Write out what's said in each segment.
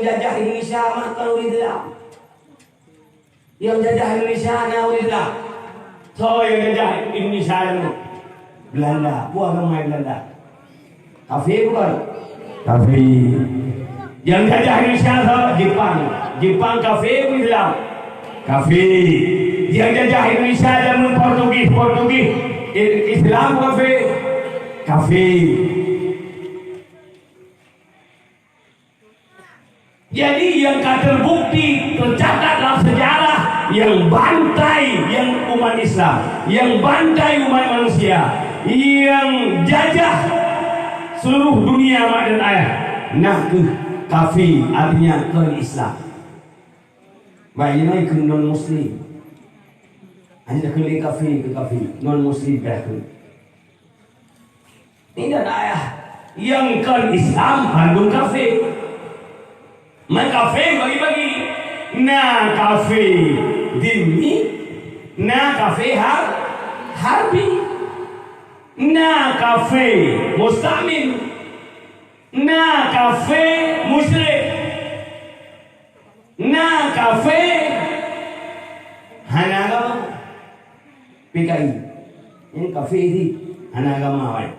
jajah Indonesia makan uridlah. Yang jajah Indonesia na uridlah. So yang jajah Indonesia itu Belanda, buah agama Belanda. Kafir bukan? Kafir. Yang jajah Indonesia so Jepang. Jepang kafir Islam. Kafir. Yang jajah Indonesia zaman Portugis. Portugis Islam kafir. Kafir. Jadi yang terbukti tercatat dalam sejarah yang bantai yang umat Islam, yang bantai umat manusia, yang jajah seluruh dunia mak dan ayah, nak ke kafir artinya ke Islam. Baiknya ke non Muslim, hanya ke kafir ke kafir, non Muslim berapa? Tidak ayah yang ke Islam handung kafir. Man kafe bagi-bagi. Na kafe dini, na kafe harbi, na kafe mustamin, na kafe musyrik, na kafe hana agama PKI. Ini kafe ini hana agama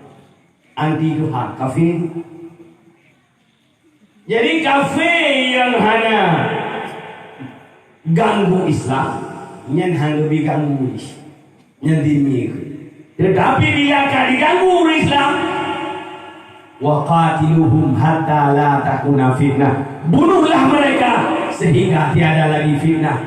anti Tuhan kafe. Jadi kafe yang hanya ganggu Islam, yang hanya diganggu, yang dimiliki. Tetapi bila kau diganggu Islam, waqatiluhum hatta la takuna fitnah. Bunuhlah mereka sehingga tiada lagi fitnah.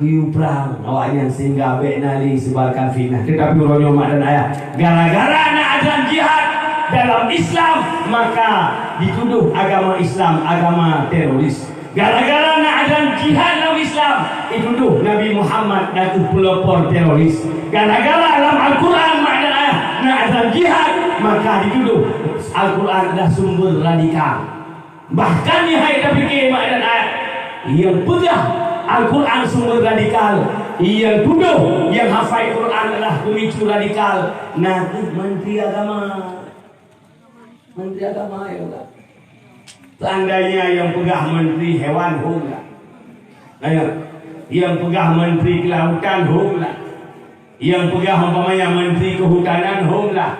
Riuh perang awaknya sehingga benali sebarkan fitnah. Tetapi orang mak dan ayah, gara-gara nak ada jihad dalam Islam maka dituduh agama Islam agama teroris. Gara-gara nak ada jihad dalam Islam dituduh Nabi Muhammad datu pelopor teroris. Gara-gara dalam Al-Quran nak ada jihad maka dituduh Al-Quran adalah sumber radikal. Bahkan nihai terfikir mak dan ayah yang pegang Al-Quran sumber radikal, yang tuduh yang hafal Quran adalah pemicu radikal. Nah, Menteri Agama ya enggak. Seandainya yang pegang menteri hewan enggak. Yang pegang menteri kelautan enggak. Yang pegang umpamanya menteri kehutanan enggak.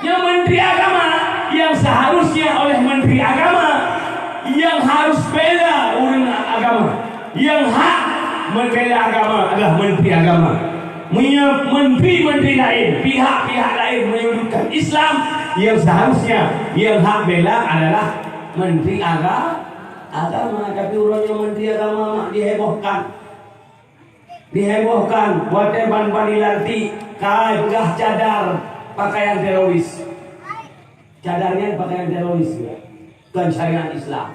Yang menteri agama yang seharusnya oleh menteri agama yang harus bela urus agama, yang hak membela agama adalah menteri agama. Menteri-menteri lain, pihak-pihak lain menyudutkan Islam, yang seharusnya yang hak bela adalah menteri agama. Tapi urusnya menteri agama dihebohkan buat ban dilanti kai begah cadar pakaian teroris. Cadarnya pakaian teroris ya. Bukan syariat Islam.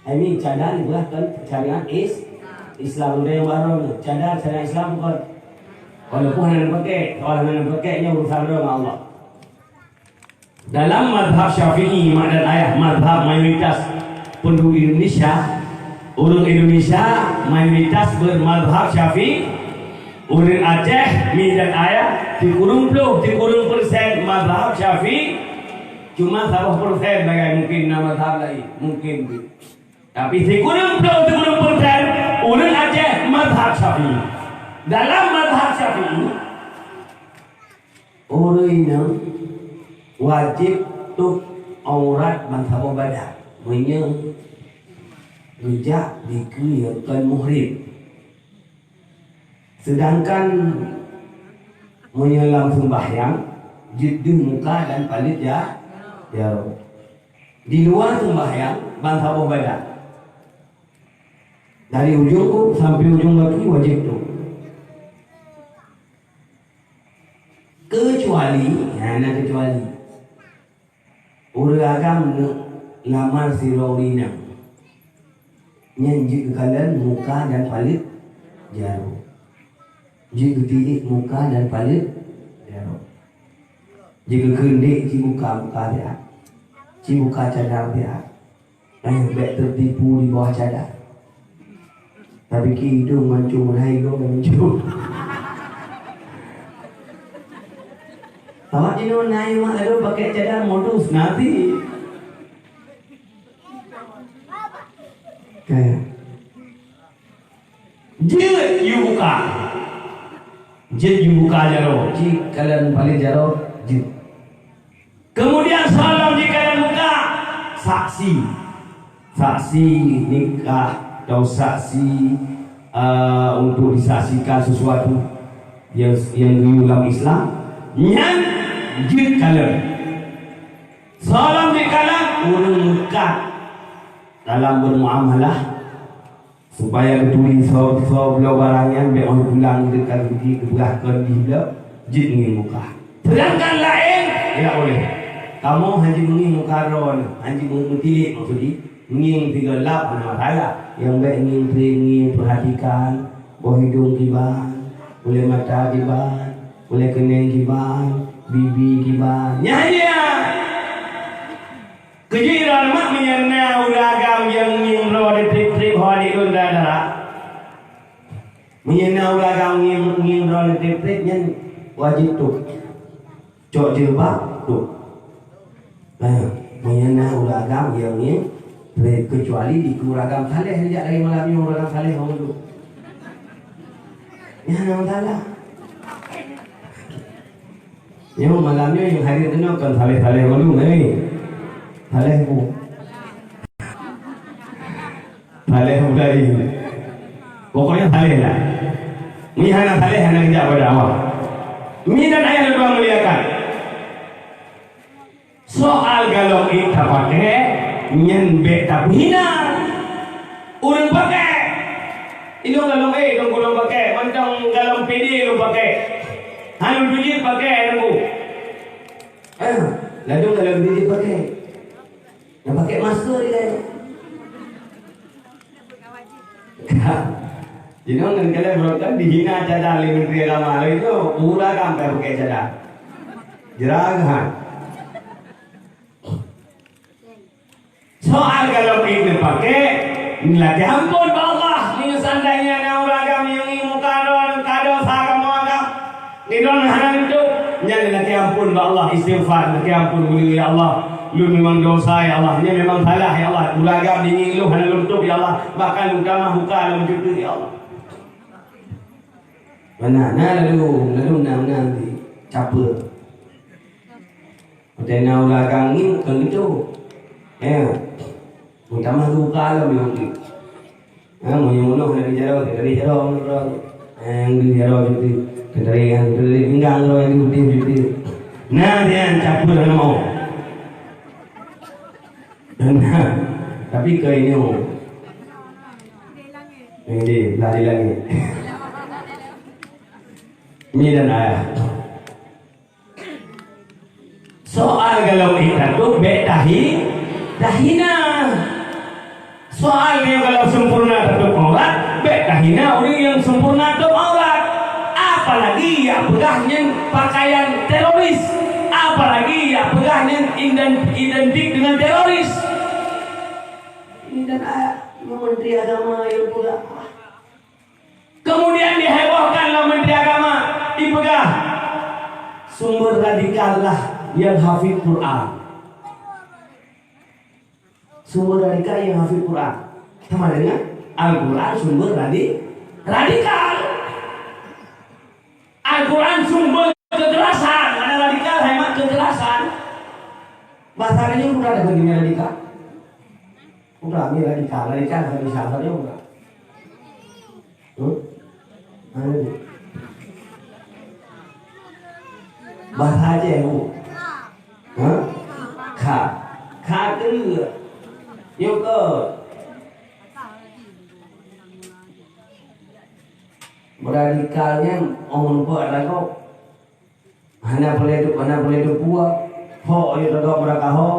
Ini cadar bukan syariat Islam. Udah yang baru cadar syariat Islam bukan. Walaupun yang pakai, orang yang pakainya urusan dengan Allah. Dalam mazhab Syafi'i, mak dan ayah, mazhab mayoritas penduduk Indonesia, orang Indonesia mayoritas bermazhab Syafi'i. Orang Aceh, mi dan ayah, 30% mazhab Syafi'i, cuma 1% bagai mungkin nama mazhab lain, mungkin. Tapi 30% orang Aceh mazhab Syafi'i. Dalam mazhab Syafi'i, orang ini wajib tuh aurat mazhab badan, rujak dikeliarkan muhrim. Sedangkan menyelam sembahyang, jiddu muka dan palit ya. Di luar sembahyang mazhab badan. Dari ujung sampai ujung kaki wajib tuh. Kecuali orang agama lamar si Rorina nyanyi kalian muka dan palit jarum, jika tidik muka dan palit jarum, jika kendik si muka dia, si muka cadar dia, yang baik tertipu di bawah cadar, tapi hidung mancung menhaidong dan mancung. Awak ini naik mak lalu pakai cadar modus nanti. Kayak jid you buka. Jid you buka jaro. Jid kalian paling jaro jid. Kemudian salam jika kalian buka saksi. Saksi nikah atau saksi untuk disaksikan sesuatu yang diulang Islam. Nyan jid kalian. Salam jika kalian urang muka dalam bermuamalah supaya ketuli so beliau barangnya biar orang pulang dekat di keberahkan di beliau jid ingin muka. Sedangkan lain tidak boleh. Kamu hanya ingin muka ron, hanya ingin tilik maksudnya ingin tiga lap ada masalah. Yang baik ingin perhatikan bawah hidung kiban, boleh mata kiban, boleh kening kiban, bibi kiban. Nyanyi. Kejiran mak menyana uragam yang ngimro di trip-trip hari unda darah. Menyana uragam ngimro di trip-trip yang wajib tu. Cok jilbab tu. Menyana uragam yang ngimro kecuali di uragam saleh sejak dari malam yang uragam saleh orang tu. Ya nama salah. Yang malamnya yang hari tu kan saleh-saleh malu ni. Saleh bu, saleh dari, pokoknya saleh lah. Ini hanya saleh hanya kerja pada awal. Ini dan ayat lebih muliakan. Soal kalau kita pakai nyenbek tak hina, urang pakai. Ini galong dong galong pakai, macam galong PD lu pakai, halu duit pakai nunggu. Lalu galong duit pakai. Yang pakai masker dia. Jadi orang kalian berkata dihina cadar oleh Menteri Agama itu pura sampai pakai cadar. Jeragan. Soal kalau kita pakai lagi ampun Allah. Ini seandainya orang agama yang muka kado sagam agam. Ini don hanan itu. Jadi lagi ampun Allah istighfar. Lagi ampun beli ya Allah. Lu memang dosa ya Allah, ini memang salah ya Allah. Ulagam dingin lu hanya luntuk ya Allah. Bahkan utama buka dalam juta ya Allah. Mana lalu nanti capur. Utama ulagam ini kan itu. Utama buka dalam juta. Mau yang mana dari jauh yang di jauh juta. Dari enggak lo yang juta. Nah dia capur hanya mau. Tapi ke ini lari lagi. Ini dan ayah. Soal kalau kita tu dahina. Soalnya kalau sempurna tutup aurat, dahina orang yang sempurna tutup aurat. Apalagi ya pegahnya pakaian teroris. Apalagi ya pegahnya identik dengan teroris. Dan Menteri Agama yang pula. Kemudian dihebohkanlah Menteri Agama dipegah. Sumber radikal lah yang hafid Quran. Sumber radikal yang hafid Quran. Sama dengan Al-Quran sumber radikal. Al-Quran sumber kekerasan. Ada radikal hemat kekerasan. Bahasanya udah ada begini radikal. Udah ini radikal habis sabarnya udah. Bahasa aja ya bu. Ka itu yuk ke. Radikalnya orang buat ada kok. Hanya boleh itu buat. Ho itu kau mereka ho.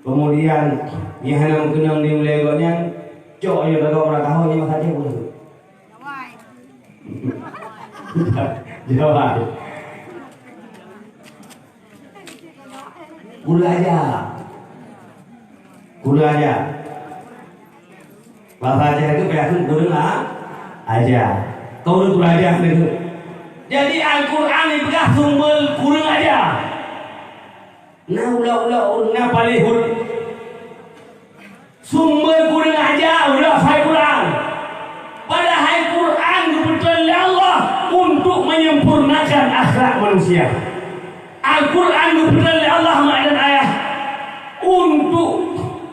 Kemudian yang hanya mengenang di legonya cok yang ada orang tahu yang saja boleh. Jawab. Gula aja. Bahasa aja itu biasa gula aja. Kau itu aja gitu. Jadi Al-Quran itu sumber kurang aja. Nah ulah paling sumber kurang aja manusia. Al-Quran diberikan oleh Allah dan ayat untuk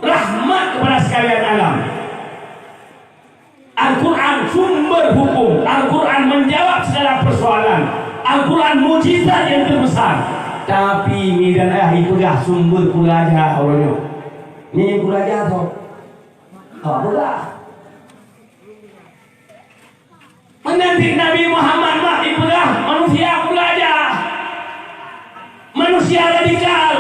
rahmat kepada sekalian alam. Al-Quran sumber hukum, Al-Quran menjawab segala persoalan, Al-Quran mujizat yang terbesar. Tapi ni dan ayah itu dah sumber kuraja orangnya. Ni kuraja tu. Apa dah? Menanti Nabi Muhammad mah ibrah manusia kuraja, manusia radikal.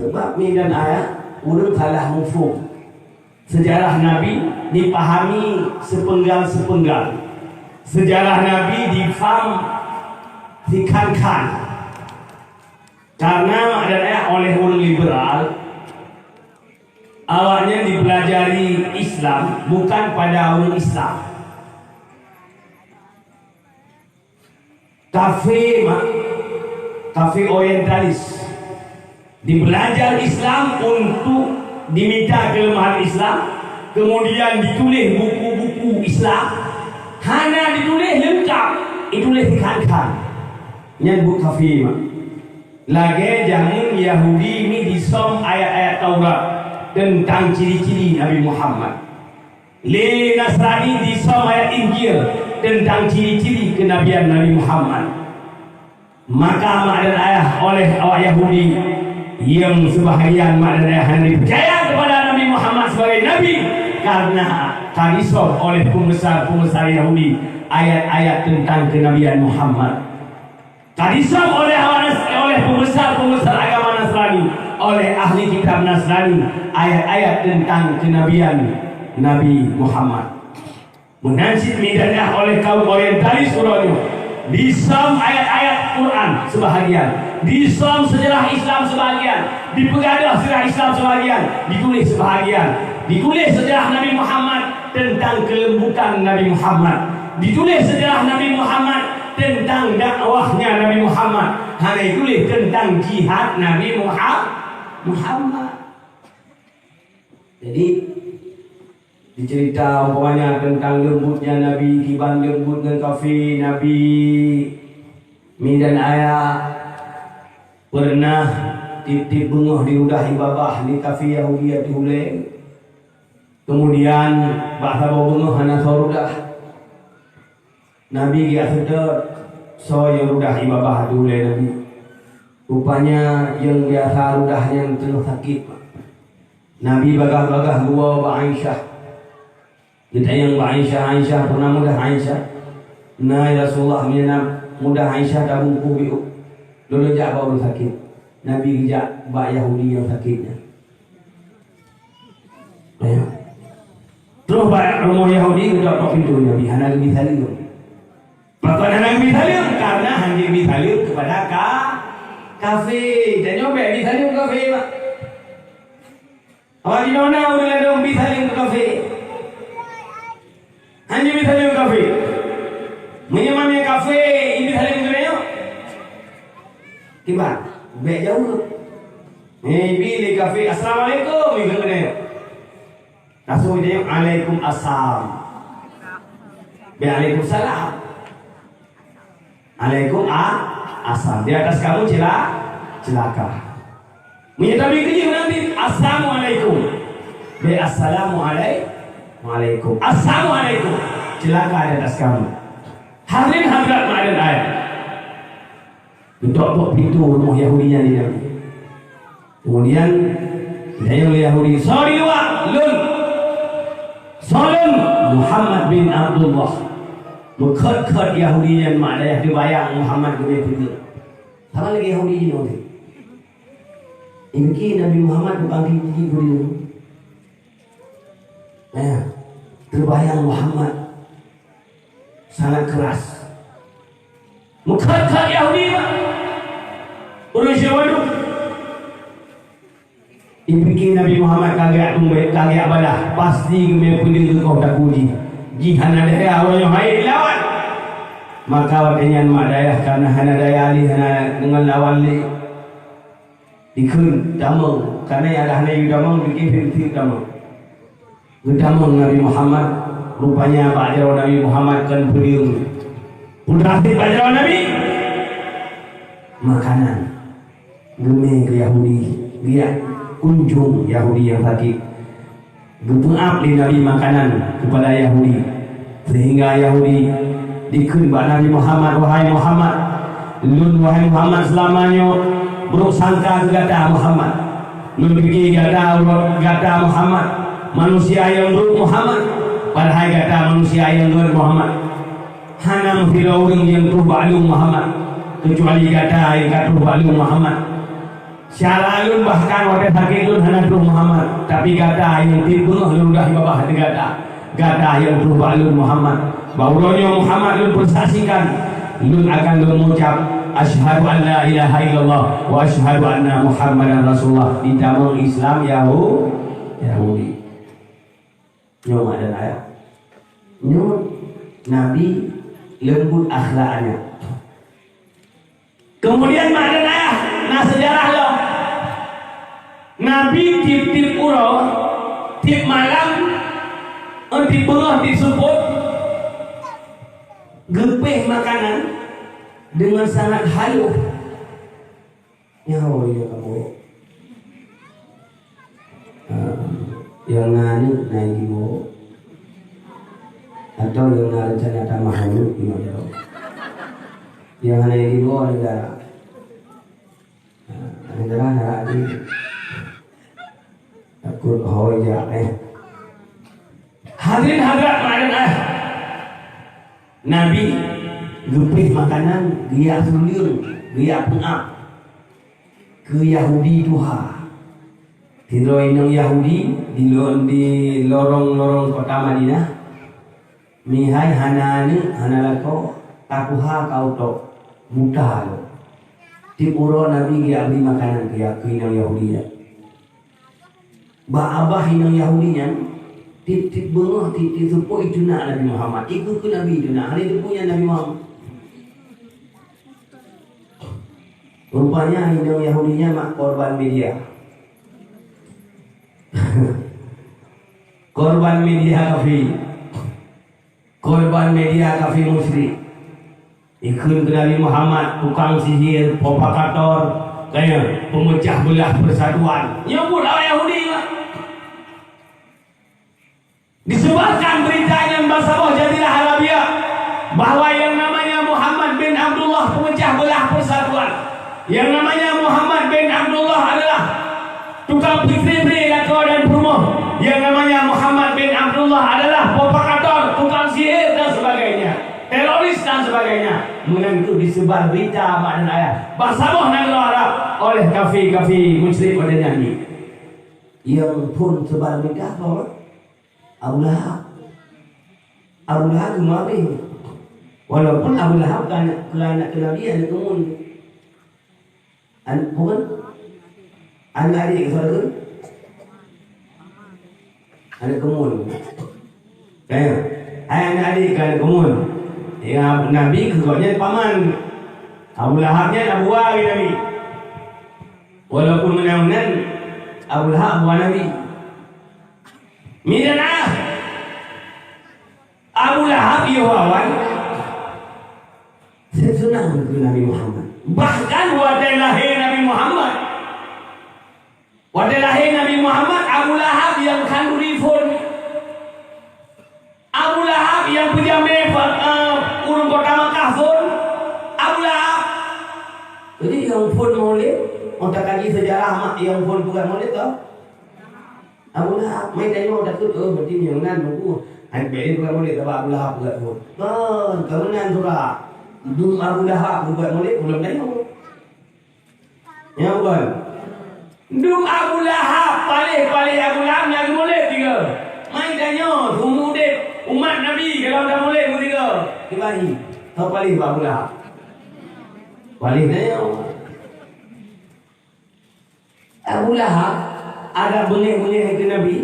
Sebab ni dan ayah urut salah mufhum. Sejarah Nabi dipahami sepenggal-sepenggal. Sejarah Nabi dikan-kan. Karena ada oleh orang liberal, awalnya dipelajari Islam bukan pada orang Islam. Kafe orientalis. Dibelajar Islam untuk diminta kelemahan Islam, kemudian ditulis buku-buku Islam. Hanya ditulis lengkap, ditulis dikan-kan. Nyebut kafe mak. Lagi jangan Yahudi ini disom ayat-ayat Taurat tentang ciri-ciri Nabi Muhammad. Le Nasrani disom ayat Injil tentang ciri-ciri kenabian Nabi Muhammad. Maka mak dan ayah oleh awak Yahudi yang sebahagian mak dan ayah yang percaya kepada Nabi Muhammad sebagai Nabi, karena kadisom oleh pembesar-pembesar Yahudi ayat-ayat tentang kenabian Muhammad. Kadisom oleh pembesar-pembesar agama Nasrani, oleh ahli kitab Nasrani ayat-ayat tentang kenabian Nabi Muhammad. Menansib midanah oleh kaum orientalis urutnya. Disom ayat-ayat Quran sebahagian, disom sejarah Islam sebahagian, dipegadah sejarah Islam sebahagian, ditulis sebahagian, ditulis sejarah Nabi Muhammad tentang kelembutan Nabi Muhammad, ditulis sejarah Nabi Muhammad tentang dakwahnya Nabi Muhammad, hanya ditulis tentang jihad Nabi Muhammad. Jadi dicerita umpamanya tentang lembutnya Nabi, kiban lembut dan kafe Nabi. Mi dan ayah pernah titip bunga di udah ibabah di kafe Yahudi di Huleng. Kemudian bahasa bunga hana sorudah. Nabi dia sedar so yang udah ibabah di Huleng Nabi. Rupanya yang biasa udahnya yang tengah sakit. Nabi bagah-bagah gua Mbak Aisyah. Ditanya Mbak Aisyah pernah mudah Aisyah. Nah ya Rasulullah mudah Aisyah dah bungkuh biuk. Lalu jak baru sakit. Nabi gejak Mbak Yahudi yang sakitnya. Ya. Terus rumah Yahudi gejak tok pintu Nabi. Hana lebih salim. Maka hana lebih salim karena hanya lebih salim kepada kafe. Dan nyobek lebih salim kafe mak. Awak di mana udah ada lebih salim kafe? Hanya bisa minum kafe. Menyamanya kafe ini bisa minum kafe. Tiba, baik jauh. Pilih kafe. Assalamualaikum. Minum kafe. Langsung dia alaikum assalam. Waalaikumsalam. Alaikum assalam. Di atas kamu celaka. Menyatakan kerja nanti. Assalamualaikum. Assalamualaikum. Waalaikum. Assalamualaikum. Celaka di atas kamu. Hadirin hadirat ma'adan ayat. Tutup pintu rumah Yahudinya di Nabi. Kemudian ditanya oleh Yahudi, sorry wa lun Salam Muhammad bin Abdullah. Mekhat-khat Yahudi yang maknanya dibayang Muhammad bin Abdullah. Sama lagi Yahudi ini nanti. Ini Nabi Muhammad dipanggil Yahudi. Terbayang Muhammad sangat keras. Mekhat-khat Yahudi pak. Urus Yahudu. Ini Nabi Muhammad kaget balah. Pasti kemampuan kau tak puji. Jika ada awal yang baik lawan. Maka wakilnya mak daya karena hana daya ali hana dengan lawan li. Dikun damang karena yang ada hana yu damang bikin firti damang. Gedamang Nabi Muhammad rupanya Pak Jarwo Nabi Muhammad kan beliau putrasi Pak Jarwo Nabi makanan geme ke Yahudi dia kunjung Yahudi yang sakit gepeap di Nabi makanan kepada Yahudi sehingga Yahudi dikun Nabi Muhammad wahai Muhammad lun wahai Muhammad selamanya buruk sangka gada Muhammad lun pergi gada Muhammad manusia yang buruk Muhammad padahal gada manusia yang buruk Muhammad hana mufira orang yang turbalung Muhammad kecuali gada yang katuh balung Muhammad syaralun bahkan wadah sakitun hana tuh Muhammad tapi gada yang tibunuh ludah bawah gada yang tuh balung Muhammad bauronya Muhammad lun bersaksikan lun akan lun mengucap asyhadu an la ilaha illallah wa asyhadu anna Muhammadan Rasulullah di dalam Islam Yahudi nyoma dan ayat nyom Nabi lembut akhlaknya kemudian madan ayah nah sejarah lo Nabi tip uro tip malam tip bengah tip suput gepeh makanan dengan sangat halu nyawa ya kamu yang ngani naik ibu atau yang rencana tamahan gimana yang naik ibu negara lagi takut hoja hadirin hadirat ma'adan Nabi gepih makanan dia sulir dia pengap ke Yahudi tuha tiroy ng Yahudi di lorong kota Madinah mihai hanalako takuha kau to buta lo di puro Nabi dia beli makanan dia ke ng Yahudi ya abah ng Yahudi nya tip bengah tip supo itu nak Nabi Muhammad ikut ke Nabi itu nak hari itu punya Nabi Muhammad rupanya hidung Yahudinya mak korban media korban media kafir musyrik ikut ke Nabi Muhammad tukang sihir provokator kayak pemecah belah persatuan nyebut orang Yahudi disebarkan beritanya bahasa bawah jadilah Arabia bahwa yang namanya Muhammad bin Abdullah pemecah belah persatuan yang namanya Muhammad bin Abdullah adalah tukang fitri lakau dan perumoh yang namanya Muhammad bin Abdullah adalah provokator tukang sihir dan sebagainya teroris dan sebagainya kemudian itu disebar berita dan ayat bahasa bawah negara Arab oleh kafir musyrik pada nyanyi yang pun sebar berita apa Abu Lahab kemarin walaupun Abu Lahab kan kelana kenabian kemun bukan anak adik saudara ada kemun kayak anak adik kan kemun ya Nabi kegonya paman Abu Lahabnya Abu Wahab Nabi walaupun menaungan Abu Lahab buah Nabi Minanah Abu Lahab Yohawan saya senang ke Nabi Muhammad bahkan wadah lahir Nabi Muhammad Abu Lahab yang kanduri pun Abu Lahab yang penjamin urung kota Makkah pun Abu Lahab jadi yang pun maulid otak kaji sejarah mak yang pun bukan maulid tau Abu Lahab main tanya takut berarti yang nan nunggu Beri bukan boleh tapi Abu Lahab bukan pun. Kemudian surah Dum Abu Lahab bukan boleh belum tengok. Ya bukan. Dum Abu Lahab paling Abu Lahab yang boleh tiga. Main tanya umudet umat Nabi kalau dah boleh tiga. Dibagi. Tahu paling Abu Lahab. Paling tanya. Abu Lahab ada benih-benih ke Nabi.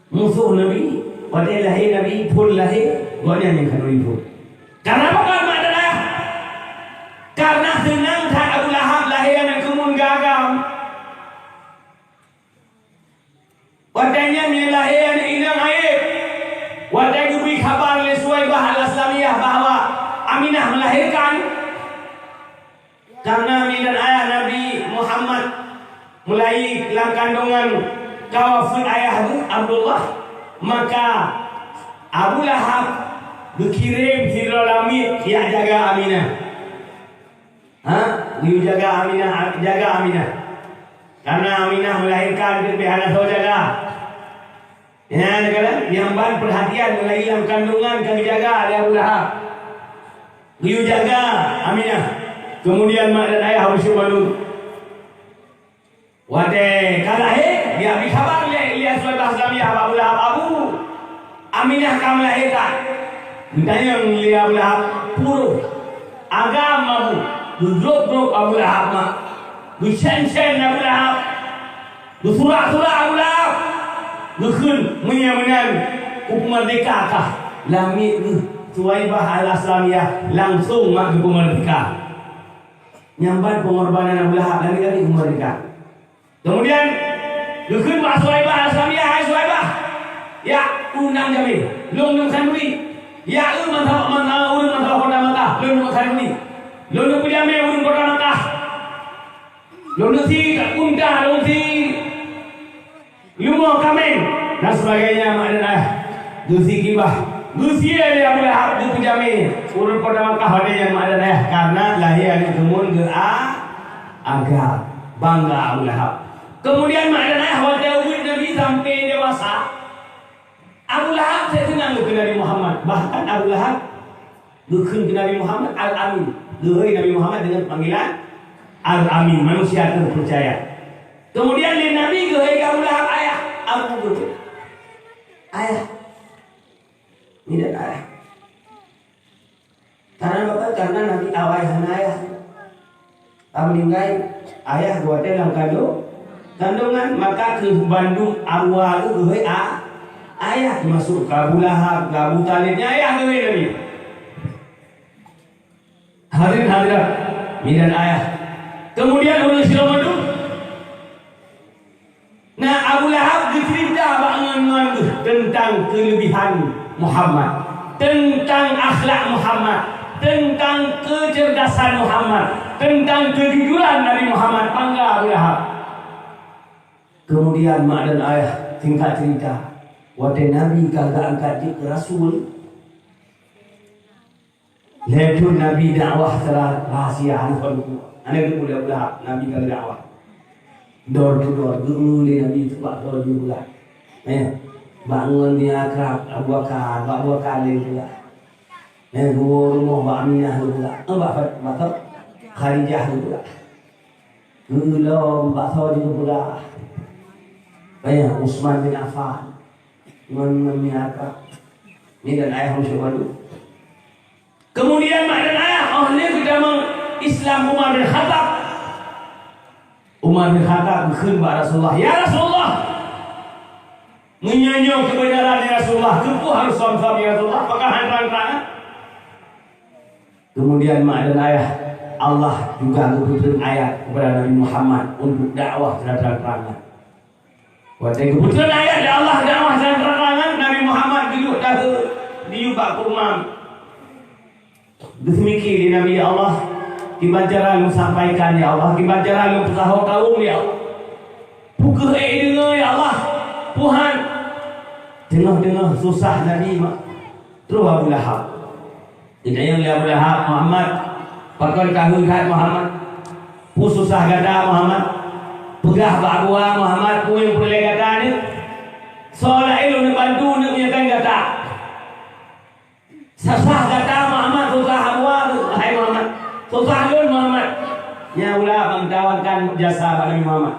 Musuh Nabi, pada lahir Nabi, pun lahir, banyak yang kandung pun. Karena apa kan adalah? Karena senang tak Abu Lahab lahir dan kemun gagal. Wadahnya lahir dan inang air. Wadah Aminah melahirkan karena Ami dan ayah Nabi Muhammad mulai dalam kandungan kawafun ayah Abdullah, maka Abu Lahab berkirim Firul Lamid yang jaga Aminah. Dia jaga Aminah. Karena Aminah melahirkan dia anak tahu jaga. Ya, negara yang ban perhatian mulai dalam kandungan kami jaga dia Abu Lahab. Dia jaga Aminah. Kemudian mak dan ayah harus malu. Wade kalah dia ambil khabar lihat Suhaibah Islamiyah Abu Lahab Abu Aminah kamu melahirkan. Ditanya lihat Abu Lahab puluh agama Duduk Abu Lahab mak Dusen-sen Abu Lahab Dusurak-surak Abu Lahab Dukun menyamanan Merdeka kah Lamid Suhaibah al-Islamiyah langsung mak ke merdeka. Nyambat pengorbanan Abu Lahab lagi merdeka. Kemudian dukun mak Suhaibah al-Islamiyah. Hai Suhaibah, ya undang kami Lung kandui. Ya ulun mantap kota Makkah. Lung kandui Lung pujame ulun kota Makkah. Lung si unta, lung si Lumo kameng dan sebagainya mak dan ayah. Dusi kibah Dusia dia Abu Lahab di pujame ulun kota Makkah ada yang mak dan ayah. Karena lahir di kemun ke agak bangga Abu Lahab. Kemudian mak dan ayah waktu umur Nabi sampai dewasa, Abu Lahab saya senang ke Nabi Muhammad. Bahkan Abu Lahab dukun ke Nabi Muhammad Al-Amin. Duhai Nabi Muhammad dengan panggilan Al-Amin, manusia terpercaya. Kemudian dia Nabi duhai Abu Lahab ayah. Abu Lahab ayah. Ini dan ayah. Karena Nabi awal ayah. Meninggal ayah buat dalam kandungan, maka ke Bandung awal tu ayah masuk ke Abu Lahab, ke Abu Talibnya ayah tu Nabi. Hadirin dan ayah. Kemudian ulun Silamadu. Nah, Abu Lahab dicerita bangan tentang kelebihan Muhammad, tentang akhlak Muhammad, tentang kecerdasan Muhammad, tentang kejujuran Nabi Muhammad. Bangga Abu Lahab. Kemudian mak dan ayah singkat cerita, waktu Nabi kagak angkat ke Rasul, lepas Nabi dakwah secara rahasia anak itu boleh Lahab. Nabi kagak dakwah door to door, dulu Nabi sebab door juga. Bangun dia akrab Abu Bakar juga. Gua rumah Mbak Aminah juga. Mbak Khadijah juga. Dulu Mbak Saudi juga. Usman bin Affan. Akrab. Ini dan ayah Rasulullah. Kemudian mak dan ayah ini sudah Islam Umar bin Khattab. Umar bin Khattab berkhidmat Rasulullah. Ya Rasulullah, menyanyi kebenaran ya Rasulullah. Tentu harus suami ya Rasulullah. Apakah terang-terangan? Kemudian mak dan ayah Allah juga memberikan ayat kepada Nabi Muhammad untuk dakwah secara terang-terangan. Waktu kebetulan ayat dari Allah dakwah secara terang-terangan, Nabi Muhammad duduk di yubak kurma. Demikian di Nabi Allah. Kibajaran lu sampaikan ya Allah, kibajaran lu pesahau kaum ya Allah. Pukul dengar ya Allah. Tuhan dengar susah Nabi mak. Terus Abu Lahab. Tidak yang Abu Lahab Muhammad. Pakai kahun Muhammad. Susah gada Muhammad. Pegah bakwa Muhammad punya boleh kata ni. Soalnya lu nak bantu nak punya kan kata. Susah kata Muhammad, susah abwa tu. Hai Muhammad. Susah lun Muhammad. Ya ulah mengtawarkan jasa Nabi Muhammad.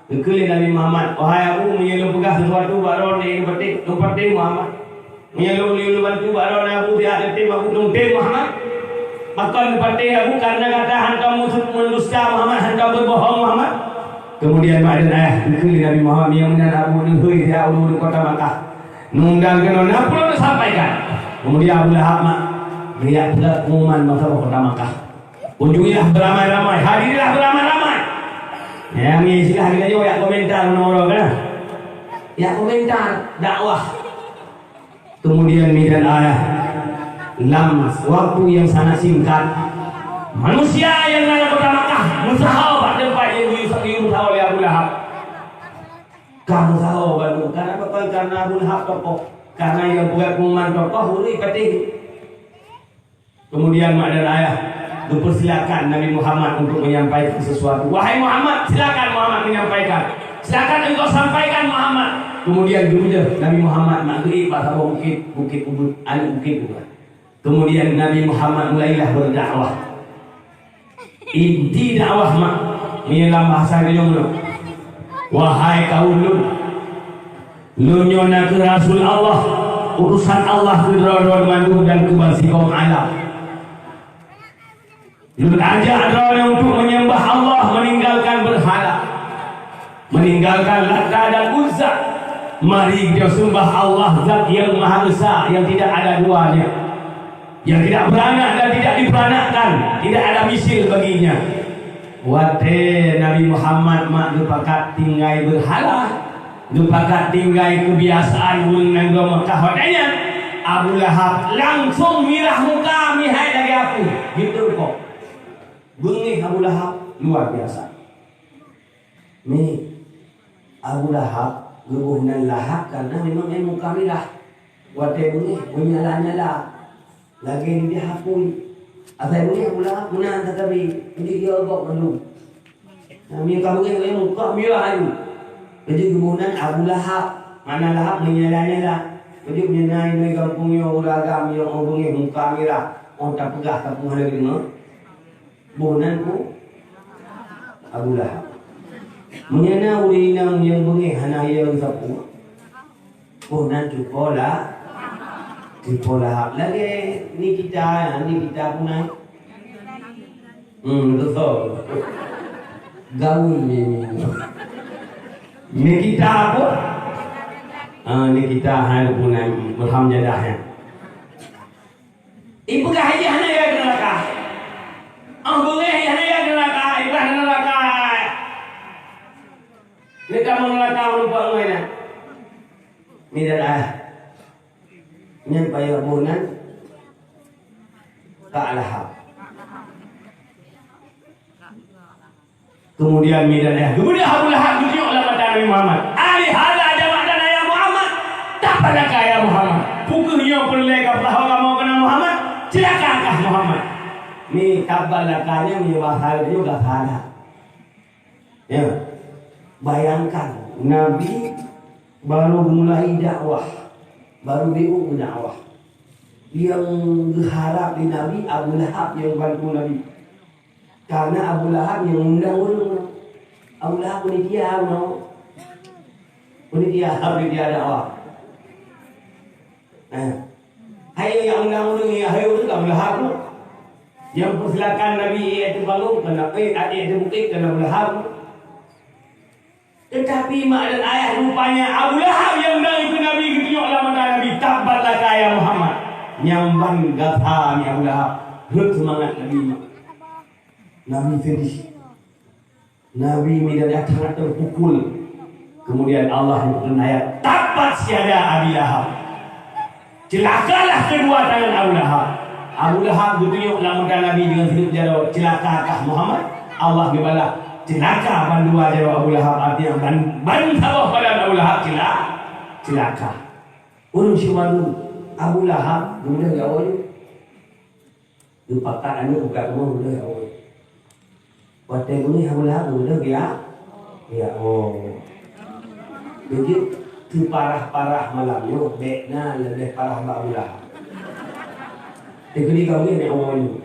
Kekali Nabi Muhammad. Wahai aku menyelum pegah sesuatu baru ni penting Muhammad. Menyelum bantu baru aku dia ketim aku nungtim Muhammad. Maka penting aku karena kata hantam mendusta Muhammad, hantam berbohong Muhammad. Kemudian mak dan ayah kekali Nabi Muhammad yang menjadi Abu Nuhui dia ulun kota Makkah. Nundang kena apa perlu disampaikan. Kemudian Abu Lahab mak melihat pula pengumuman masalah kota Makkah. Kunjungilah beramai-ramai, hadirilah beramai-ramai. Yang ini silahkan aja ya komentar menurut kan? Ya komentar dakwah. Kemudian mi dan ayah dalam waktu yang sangat singkat manusia yang ada kota Makkah musahau pada tempat yang diusahau oleh Abu Lahab. Kamu tahu baru karena apa? Karena Abu Lahab tokoh, karena yang buat pengumuman tokoh huri penting. Kemudian mak dan ayah dipersilakan Nabi Muhammad untuk menyampaikan sesuatu. Wahai Muhammad, silakan Muhammad menyampaikan. Silakan engkau sampaikan Muhammad. Kemudian dulu Nabi Muhammad maghrib pada bukit Uhud, bukit Uhud. Kemudian Nabi Muhammad mulailah berdakwah. Inti dakwah mak ini dalam bahasa Indonesia. Wahai kaum lu nyona ke Rasul Allah, urusan Allah ke Rasul mandu dan ke bangsa kaum alam. Lu ajak orang untuk menyembah Allah, meninggalkan berhala, meninggalkan Lata dan Uzza. Mari kita sembah Allah Zat yang Maha Esa, yang tidak ada duanya, yang tidak beranak dan tidak diberanakkan, tidak ada misil baginya. Wate Nabi Muhammad mak lupakat tinggai berhala, lupakat tinggai kebiasaan menanggung Mekah. Watanya Abu Lahab langsung mirah muka mihai dari aku. Gitu kok. Bengih Abu Lahab luar biasa. Ni Abu Lahab gebuhnan lahap karena memang muka mirah. Wate bengih menyala-nyala. Lagi dihapui. Apa ini Abu Lahab menang tetapi ini dia agak malu. Kami kamu yang muka mirah itu. Jadi kemudian Abu Lahab mana Lahab menyala-nyala. Jadi menyenai dari kampungnya uragam yang obongnya muka mirah. Oh tak pegah kampung ada dengar. Bonanku Abu Lahab. Menyenai urinang yang bongnya hanaya sapu. Bonan cukola. Di pola lagi ni kita punai. Betul. Gaul ni kita apa? Ni kita hal punai berhamjadah ya. Ibu kahaya hana ya neraka. Boleh hana ya neraka, ibu hana neraka. Kita neraka lupa ngena. Ni dah. Nyampai bonan tak Lahab. Kemudian kemudian Abu Lahab tunjuk dalam mata Nabi Muhammad. Ali hala jamaah dan ayah Muhammad. Tak pada kaya Muhammad. Pukulnya perleka bahwa kamu kena Muhammad. Celakakah Muhammad? Ni kabar lakanya ni bahal juga salah. Ya. Bayangkan Nabi baru mulai dakwah. Baru bingung dakwah. Yang berharap di Nabi Abu Lahab yang bantu Nabi. Karena Abu Lahab yang undang orang. Abu Lahab ini dia mau. Ini dia dakwah. Hai yang undang orang ini hai itu Abu Lahab. Yang persilakan Nabi itu baru kena itu mungkin kena Abu Lahab. Tetapi mak dan ayah rupanya Abu Lahab yang undang itu Nabi ketunjuk dalam mata Nabi. Tabatlah kaya Muhammad. Nyamban gatha ni Abu Lahab. Hut semangat Nabi. Nabi sedih. Nabi midanya sangat terpukul. Kemudian Allah menurunkan ayat. Tabat siada Abi Lahab. Celakalah kedua tangan Abu Lahab. Abu Lahab ditunjuk dalam mata Nabi dengan hidup jauh. Celakakah Muhammad? Allah berbalas. Celaka bandua jawab Abu Lahab, artinya ban sawah pada Abu Lahab celaka. Urung siwanu Abu Lahab mudah gawai. Dupakan anu buka kamu mudah gawai. Waktu ini Abu Lahab mudah ya. Ya oh. Jadi tu parah-parah malamnya bekna lebih parah Abu Lahab. Jadi kau ni awal ni.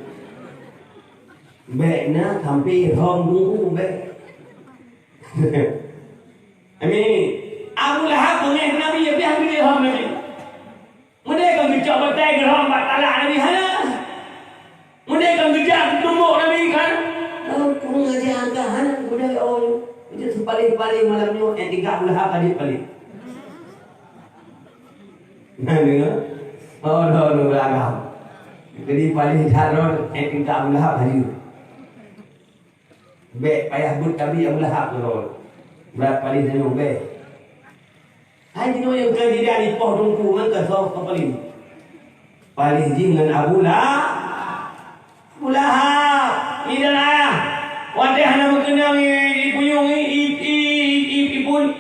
Bekna sampai hong dulu bek. Amin. Abu Lahab punya Nabi ya biar dia hong Nabi. Mereka kan gejak batai gerham batala Nabi hana. Mereka kan gejak tumbuk Nabi kan. Kau ngaji angka hana sudah oh itu paling malamnya yang 3 Lahab tadi paling. Nah dengar. Oh belakang. Jadi paling haron yang 3 Lahab hari. Bek payah but kami Abu Lahab tu. Berat paling saya bek. Hai dino yang kejadian di poh dongku man ke so paling. Paling dengan Abu Lahab. Ini lah. Wadah nama kenang ipuyung ipun.